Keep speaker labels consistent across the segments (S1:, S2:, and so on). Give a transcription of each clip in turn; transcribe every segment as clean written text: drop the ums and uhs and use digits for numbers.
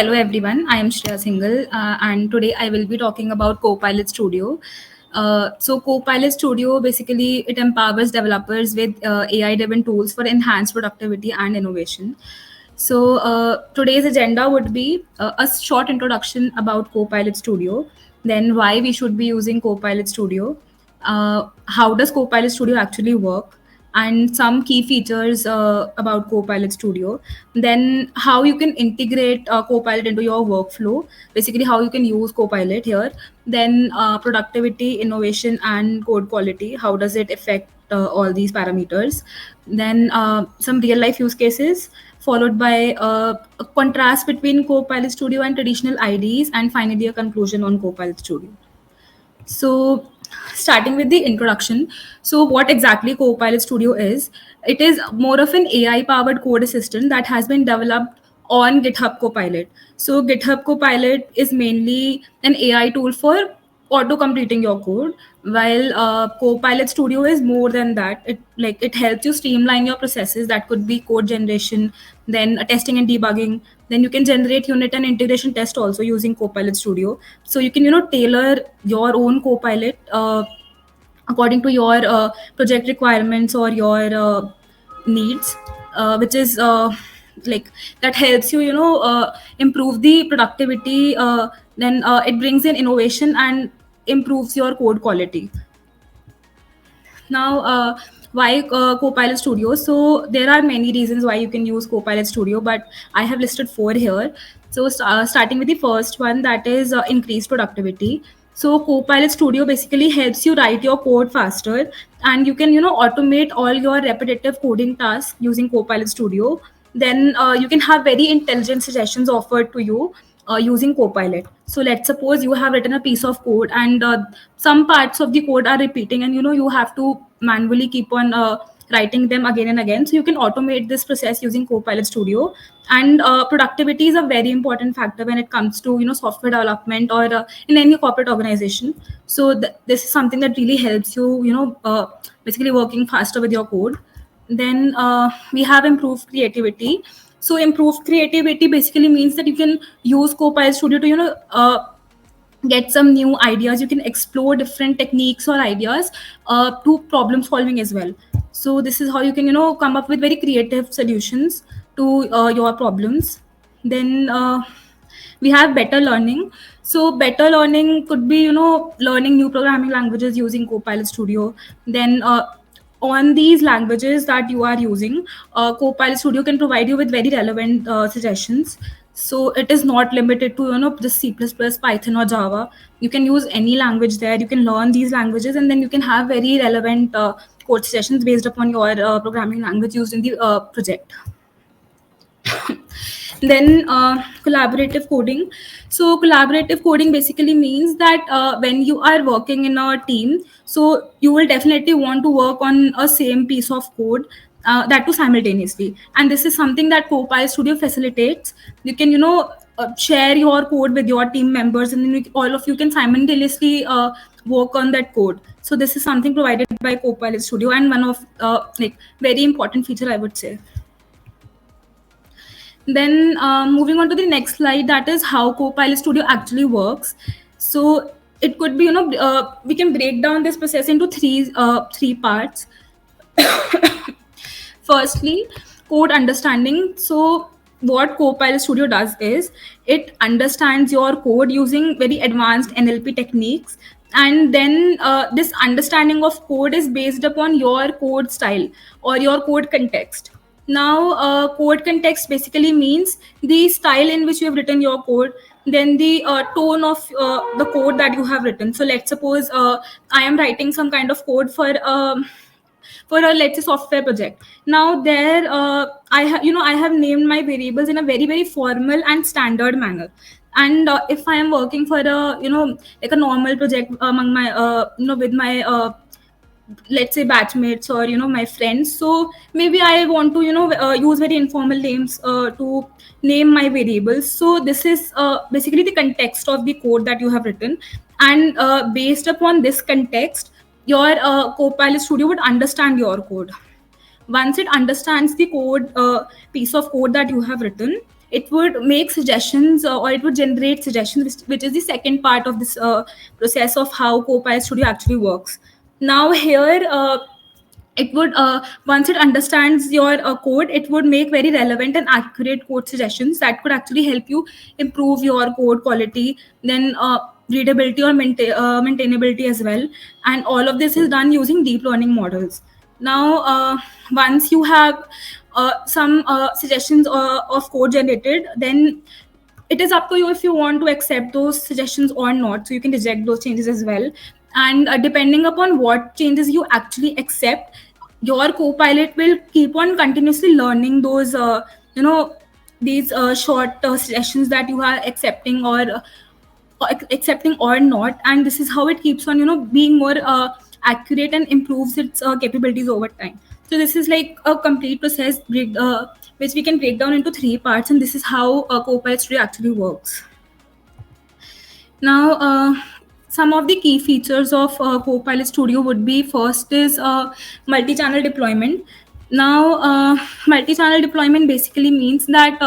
S1: hello everyone. I am Shreya Singhal, and today I will be talking about Copilot Studio. Copilot Studio basically it empowers developers with AI-driven tools for enhanced productivity and innovation. Today's agenda would be a short introduction about Copilot Studio, then why we should be using Copilot Studio, how does Copilot Studio actually work, and some key features about Copilot Studio. Then how you can integrate Copilot into your workflow, basically how you can use Copilot here. Then productivity, innovation, and code quality. How does it affect all these parameters? Then some real life use cases, followed by a contrast between Copilot Studio and traditional IDs, and finally a conclusion on Copilot Studio. So, starting with the introduction. So, what exactly Copilot Studio is? It is more of an AI powered code assistant that has been developed on GitHub Copilot. So, GitHub Copilot is mainly an AI tool for auto completing your code, while Copilot Studio is more than that. It helps you streamline your processes. That could be code generation, then testing and debugging. Then you can generate unit and integration test also using Copilot Studio. So you can tailor your own Copilot according to your project requirements or your needs, which is like that helps you improve the productivity. Then it brings in innovation and improves your code quality. Now, why Copilot Studio? So there are many reasons why you can use Copilot Studio, but I have listed four here. So starting with the first one, that is increased productivity. So Copilot Studio basically helps you write your code faster, and you can automate all your repetitive coding tasks using Copilot Studio. Then you can have very intelligent suggestions offered to you using Copilot. So let's suppose you have written a piece of code, and some parts of the code are repeating, and you have to manually keep on writing them again and again. So you can automate this process using Copilot Studio. And productivity is a very important factor when it comes to software development or in any corporate organization. So this is something that really helps you basically working faster with your code. Then we have improved creativity. So improved creativity basically means that you can use Copilot Studio to get some new ideas. You can explore different techniques or ideas to problem solving as well. So this is how you can come up with very creative solutions to your problems. Then we have better learning. So better learning could be learning new programming languages using Copilot Studio. Then on these languages that you are using, Copilot Studio can provide you with very relevant suggestions. So it is not limited to just C++, Python, or Java. You can use any language there. You can learn these languages, and then you can have very relevant code suggestions based upon your programming language used in the project. Then collaborative coding. So collaborative coding basically means that when you are working in a team, so you will definitely want to work on a same piece of code, that too simultaneously. And this is something that Copilot Studio facilitates. You can share your code with your team members, and then all of you can simultaneously work on that code. So this is something provided by Copilot Studio, and one of very important feature, I would say. Then moving on to the next slide, that is how Copilot Studio actually works. So it could be we can break down this process into three parts. Firstly, code understanding. So what Copilot Studio does is it understands your code using very advanced NLP techniques, and then this understanding of code is based upon your code style or your code context. Now, code context basically means the style in which you have written your code, then the tone of the code that you have written. So let's suppose I am writing some kind of code for a, let's say, software project. Now there I have named my variables in a very very formal and standard manner. And if I am working for a like a normal project among my with my let's say batchmates or my friends, so maybe I want to use very informal names to name my variables. So this is basically the context of the code that you have written. And based upon this context, your Copilot Studio would understand your code. Once it understands the code piece of code that you have written, it would make suggestions, or it would generate suggestions, which is the second part of this process of how Copilot Studio actually works. Now here, it would once it understands your code, it would make very relevant and accurate code suggestions that could actually help you improve your code quality, then readability or maintainability as well. And all of this is done using deep learning models. Now once you have some suggestions of code generated, then it is up to you if you want to accept those suggestions or not, so you can reject those changes as well. And depending upon what changes you actually accept, your Copilot will keep on continuously learning those these short suggestions that you are accepting, or accepting or not. And this is how it keeps on being more accurate and improves its capabilities over time. So this is like a complete process which we can break down into three parts, and this is how Copilot Studio actually works. Now, some of the key features of Copilot Studio would be: first is multi-channel deployment. Now, multi-channel deployment basically means that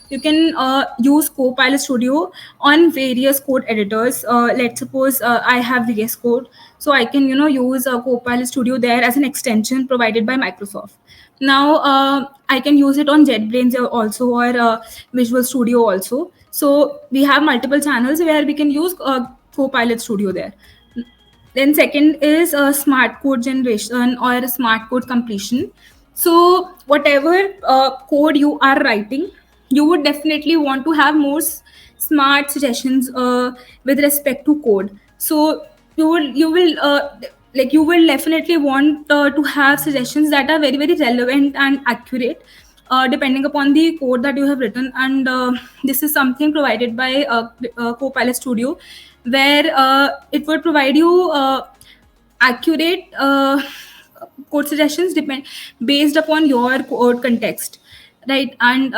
S1: you can use Copilot Studio on various code editors. Let's suppose I have VS Code, so I can use Copilot Studio there as an extension provided by Microsoft. Now I can use it on JetBrains also, or Visual Studio also. So we have multiple channels where we can use Copilot Studio there. Then second is smart code generation or smart code completion. So whatever code you are writing, you would definitely want to have more smart suggestions with respect to code. So you will definitely want to have suggestions that are very relevant and accurate, depending upon the code that you have written. And this is something provided by Copilot Studio, where it would provide you accurate code suggestions based upon your code context, right? And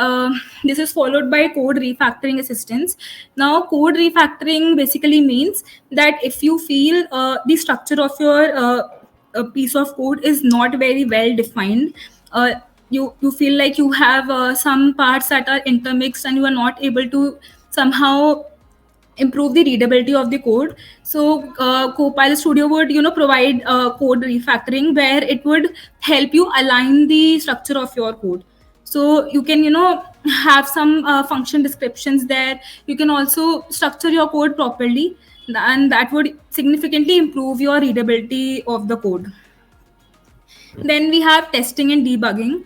S1: this is followed by code refactoring assistance. Now code refactoring basically means that if you feel the structure of your a piece of code is not very well defined, uh, you feel like you have some parts that are intermixed and you are not able to somehow improve the readability of the code. So Copilot Studio would provide code refactoring, where it would help you align the structure of your code. So you can have some function descriptions there. You can also structure your code properly, and that would significantly improve your readability of the code. Then we have testing and debugging.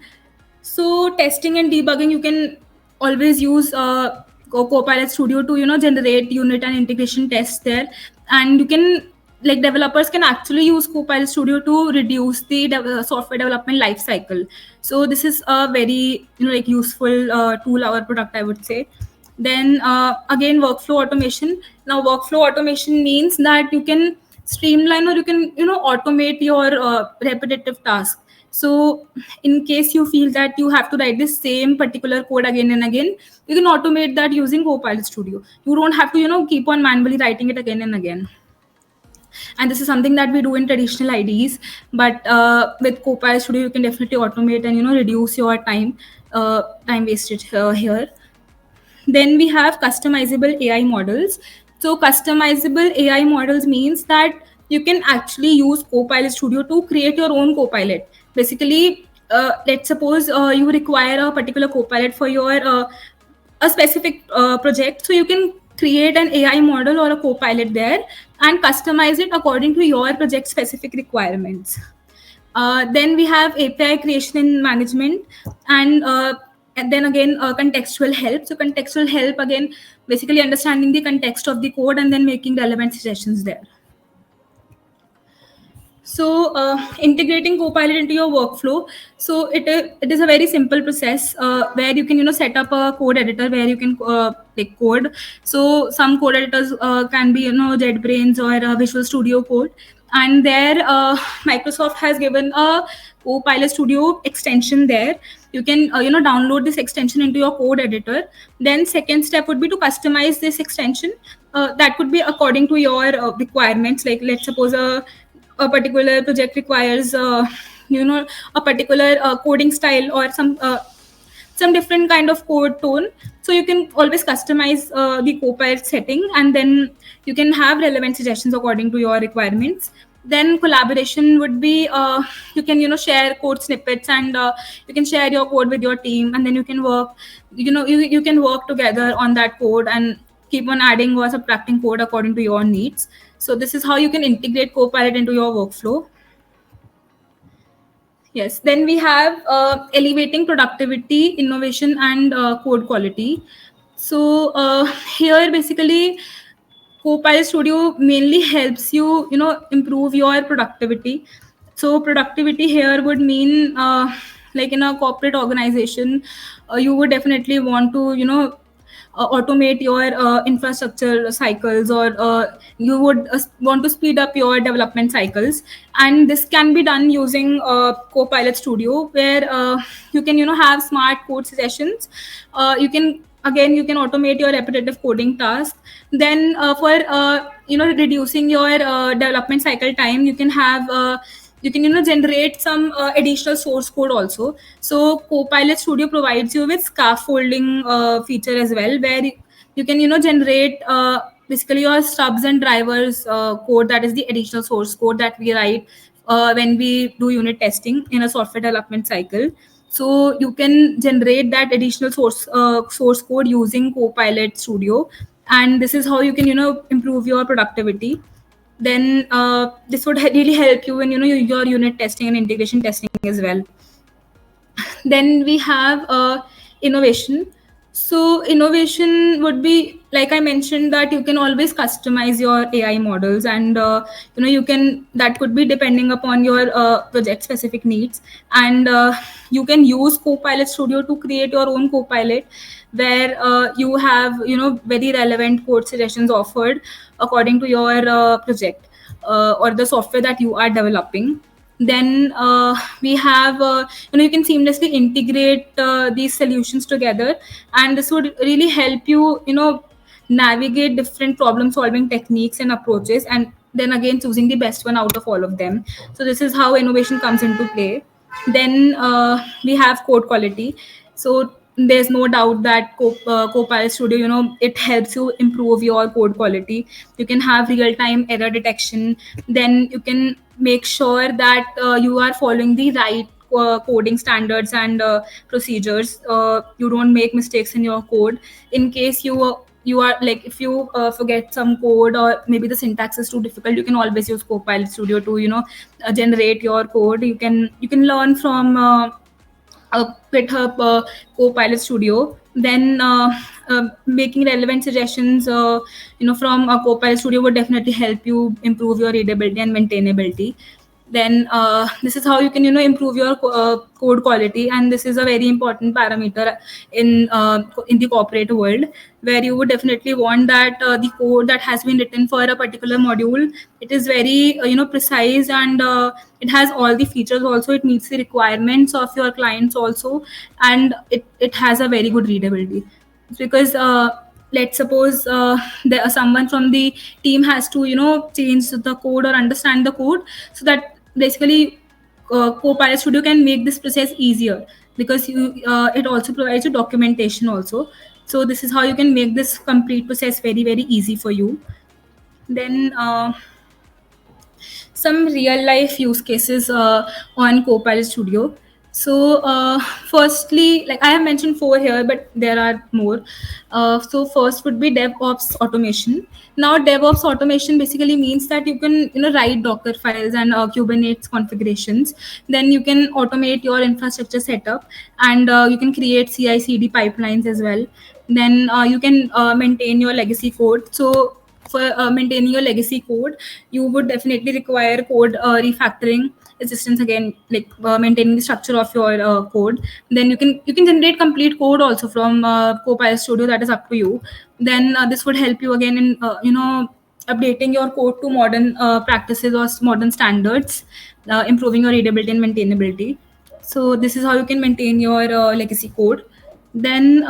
S1: So testing and debugging, you can always use Copilot Studio to generate unit and integration tests there. And you can, like, developers can actually use Copilot Studio to reduce the software development life cycle. So this is a very like useful tool, our product, I would say. Then again, workflow automation. Now workflow automation means that you can streamline, or you can automate your repetitive task. So in case you feel that you have to write the same particular code again and again, you can automate that using Copilot Studio. You don't have to keep on manually writing it again and again. And this is something that we do in traditional IDs, but with Copilot Studio you can definitely automate and reduce your time wasted here. Then we have customizable AI models. So customizable AI models means that you can actually use Copilot Studio to create your own Copilot. Basically, let's suppose you require a particular Copilot for your a specific project. So you can create an AI model or a Copilot there and customize it according to your project specific requirements. Then we have API creation and management, and then again contextual help. So contextual help, again, basically understanding the context of the code and then making relevant suggestions there. So integrating Copilot into your workflow. So it is a very simple process where you can set up a code editor where you can like code. So some code editors can be JetBrains or Visual Studio Code, and there Microsoft has given a Copilot Studio extension there. You can download this extension into your code editor. Then second step would be to customize this extension. That could be according to your requirements. Like, let's suppose a particular project requires a particular coding style, or some some different kind of code tone. So you can always customize the Copilot setting, and then you can have relevant suggestions according to your requirements. Then collaboration would be, you can share code snippets, and you can share your code with your team, and then you can work, you can work together on that code and keep on adding or subtracting code according to your needs. So this is how you can integrate Copilot into your workflow. Yes, then we have elevating productivity, innovation, and code quality. So here basically Copilot Studio mainly helps you, improve your productivity. So productivity here would mean, like in a corporate organization, you would definitely want to, automate your infrastructure cycles, or you would want to speed up your development cycles, and this can be done using Copilot Studio, where you can have smart code sessions. You can, again, you can automate your repetitive coding task. Then for reducing your development cycle time, you can have you can generate some additional source code also. So Copilot Studio provides you with scaffolding feature as well, where you can generate basically your stubs and drivers code, that is the additional source code that we write when we do unit testing in a software development cycle. So you can generate that additional source code using Copilot Studio, and this is how you can improve your productivity. Then this would really help you in your unit testing and integration testing as well. Then we have innovation. So innovation would be, like I mentioned, that you can always customize your AI models, and you can, that could be depending upon your project specific needs. And you can use Copilot Studio to create your own Copilot, where you have very relevant code suggestions offered according to your project or the software that you are developing. Then we have, you can seamlessly integrate these solutions together, and this would really help you, navigate different problem solving techniques and approaches, and then again choosing the best one out of all of them. So this is how innovation comes into play. Then we have code quality. So there's no doubt that Copilot Studio, it helps you improve your code quality. You can have real time error detection. Then you can make sure that you are following the right coding standards and procedures. You don't make mistakes in your code. In case you are like, if you forget some code, or maybe the syntax is too difficult, you can always use Copilot Studio to generate your code. You can learn from GitHub Copilot Studio. Then making relevant suggestions, from Copilot Studio would definitely help you improve your readability and maintainability. Then this is how you can improve your code quality, and this is a very important parameter in the corporate world, where you would definitely want that the code that has been written for a particular module, it is very precise, and it has all the features also, it meets the requirements of your clients also, and it has a very good readability. Because let's suppose there someone from the team has to change the code or understand the code, so that basically Copilot Studio can make this process easier, because it also provides you documentation also. So this is how you can make this complete process very very easy for you. Then some real life use cases on Copilot Studio. So, firstly, like I have mentioned four here, but there are more. So, first would be DevOps automation. Now, DevOps automation basically means that you can write Docker files and Kubernetes configurations. Then you can automate your infrastructure setup, and you can create CI/CD pipelines as well. Then you can maintain your legacy code. So for maintaining your legacy code, you would definitely require code refactoring assistance, again, like maintaining the structure of your code. Then you can generate complete code also from Copilot Studio, that is up to you. Then this would help you again in updating your code to modern practices or modern standards, improving your readability and maintainability. So this is how you can maintain your legacy code. Then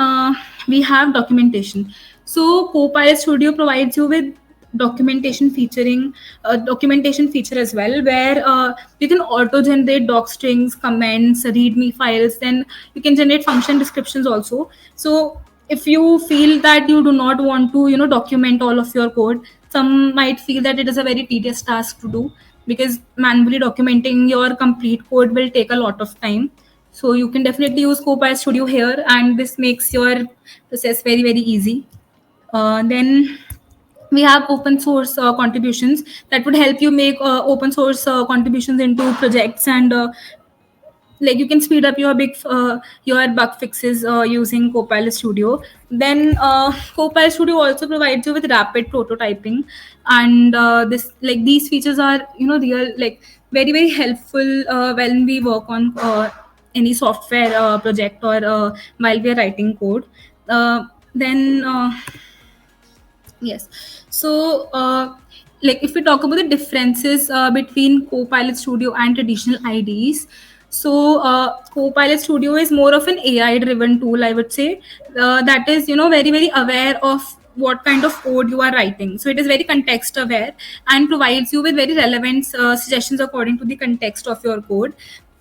S1: we have documentation. So Copilot Studio provides you with documentation feature as well, where you can auto generate doc strings, comments, readme files. Then you can generate function descriptions also. So if you feel that you do not want to document all of your code, some might feel that it is a very tedious task to do, because manually documenting your complete code will take a lot of time. So you can definitely use Copilot Studio here, and this makes your process very very easy. Then we have open source contributions that would help you make open source contributions into projects, and like you can speed up your bug fixes using Copilot Studio. Then Copilot Studio also provides you with rapid prototyping, and this like these features are real, like very very helpful when we work on any software project, or while we are writing code. Then Yes. So, like if we talk about the differences between Copilot Studio and traditional IDs, so Copilot Studio is more of an AI-driven tool, I would say, that is very very aware of what kind of code you are writing. So it is very context aware and provides you with very relevant suggestions according to the context of your code.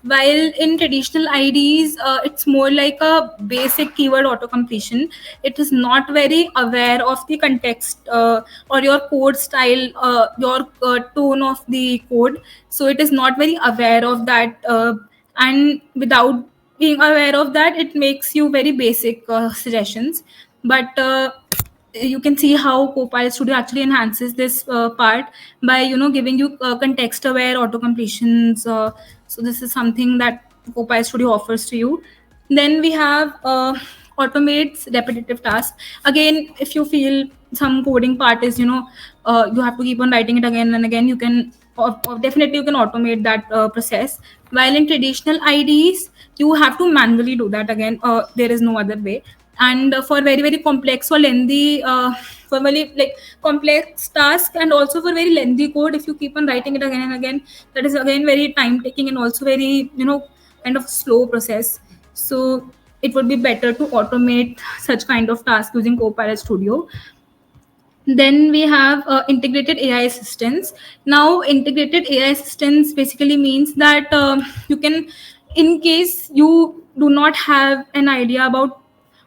S1: While in traditional IDs, it's more like a basic keyword auto completion. It is not very aware of the context or your code style, your tone of the code. So it is not very aware of that, and without being aware of that, it makes you very basic suggestions. But you can see how Copilot Studio actually enhances this part by giving you context aware auto completions. So this is something that Copilot Studio offers to you. Then we have automates repetitive tasks. Again, if you feel some coding part is you have to keep on writing it again and again, you can definitely you can automate that process. While in traditional IDs, you have to manually do that again. There is no other way. And for very very complex or lengthy for very like complex task, and also for very lengthy code, if you keep on writing it again and again, that is again very time taking and also very kind of slow process. So it would be better to automate such kind of task using Copilot Studio. Then we have integrated AI assistants. Now, integrated AI assistants basically means that you can, in case you do not have an idea about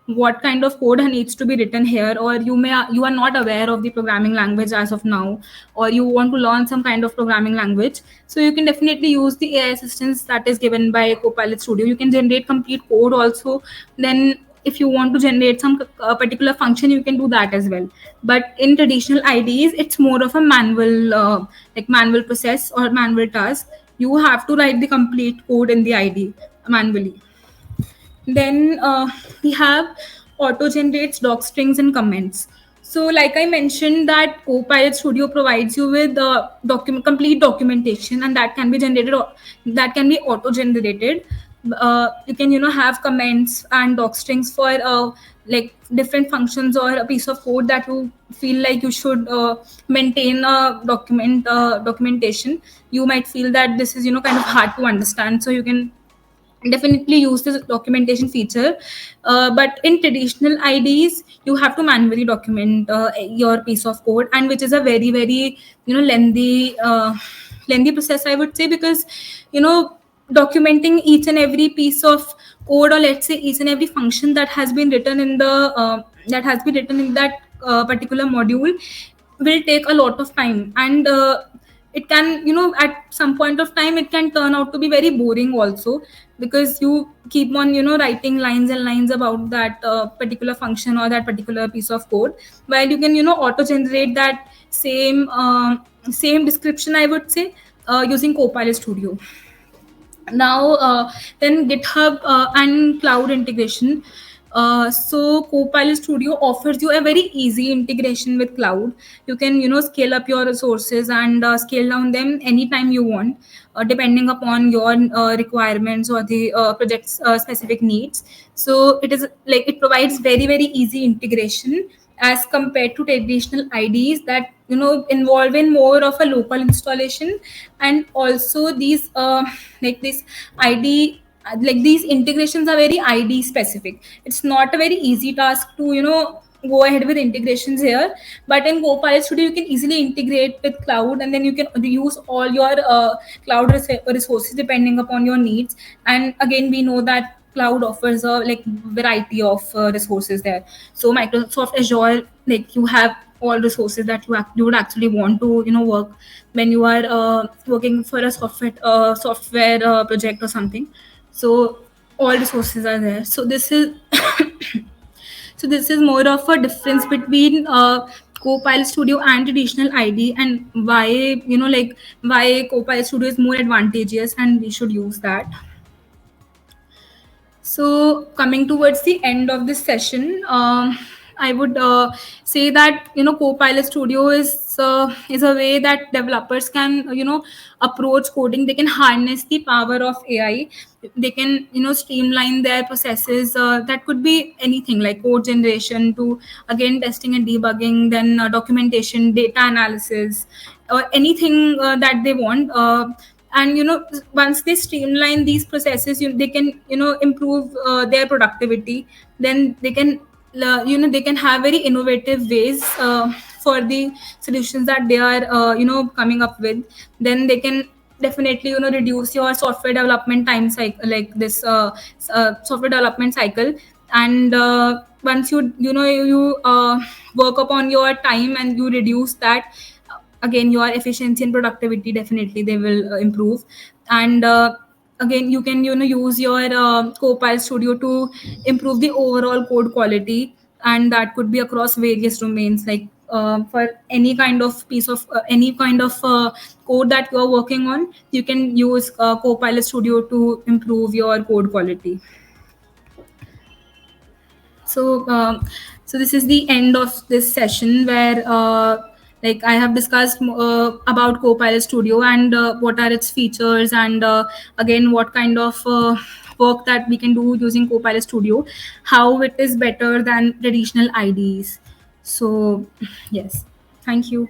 S1: what kind of code needs to be written here, or you are not aware of the programming language as of now, or you want to learn some kind of programming language, so you can definitely use the AI assistance that is given by Copilot Studio. You can generate complete code also. Then if you want to generate some particular function, you can do that as well. But in traditional IDs, it's more of a manual manual process or manual task. You have to write the complete code in the ID manually. Then we have auto generates doc strings and comments. So, like I mentioned, that Copilot Studio provides you with complete documentation, and that can be generated, that can be auto generated. You can have comments and doc strings for like different functions or a piece of code that you feel like you should maintain a documentation. You might feel that this is kind of hard to understand, so you can definitely use this documentation feature. But in traditional IDs, you have to manually document your piece of code, and which is a very very lengthy process, I would say, because documenting each and every piece of code, or let's say each and every function that has been written in that particular module, will take a lot of time. And it can at some point of time it can turn out to be very boring also, because you keep on writing lines and lines about that particular function or that particular piece of code, while you can auto generate that same description, I would say, using Copilot Studio. Now then GitHub and cloud integration. So Copilot Studio offers you a very easy integration with cloud. You can scale up your resources and scale down them anytime you want, depending upon your requirements or the project's specific needs. So it is like it provides very very easy integration as compared to traditional IDs that involve in more of a local installation. And also these like this ID like these integrations are very ID specific. It's not a very easy task to go ahead with integrations here. But in Copilot Studio, you can easily integrate with cloud, and then you can use all your cloud resources depending upon your needs. And again, we know that cloud offers a like variety of resources there. So Microsoft Azure, like you have all resources that you would actually want to work when you are working for a software project or something. So all resources are there. So this is so this is more of a difference between Copilot Studio and traditional ID, and why why Copilot Studio is more advantageous and we should use that. So coming towards the end of this session, I would say that Copilot Studio is a way that developers can approach coding. They can harness the power of AI. They can streamline their processes. That could be anything like code generation to again testing and debugging, then documentation, data analysis, or anything that they want. And once they streamline these processes, they can improve their productivity. Then they can they can have very innovative ways for the solutions that they are coming up with. Then they can definitely reduce your software development time cycle, like this software development cycle. And once you work upon your time and you reduce that, again your efficiency and productivity definitely they will improve. And again you can use your Copilot Studio to improve the overall code quality, and that could be across various domains, like for any kind of piece of any kind of code that you are working on, you can use Copilot Studio to improve your code quality. So so this is the end of this session, where like I have discussed about Copilot Studio and what are its features, and again what kind of work that we can do using Copilot Studio, how it is better than traditional IDs. So yes, thank you.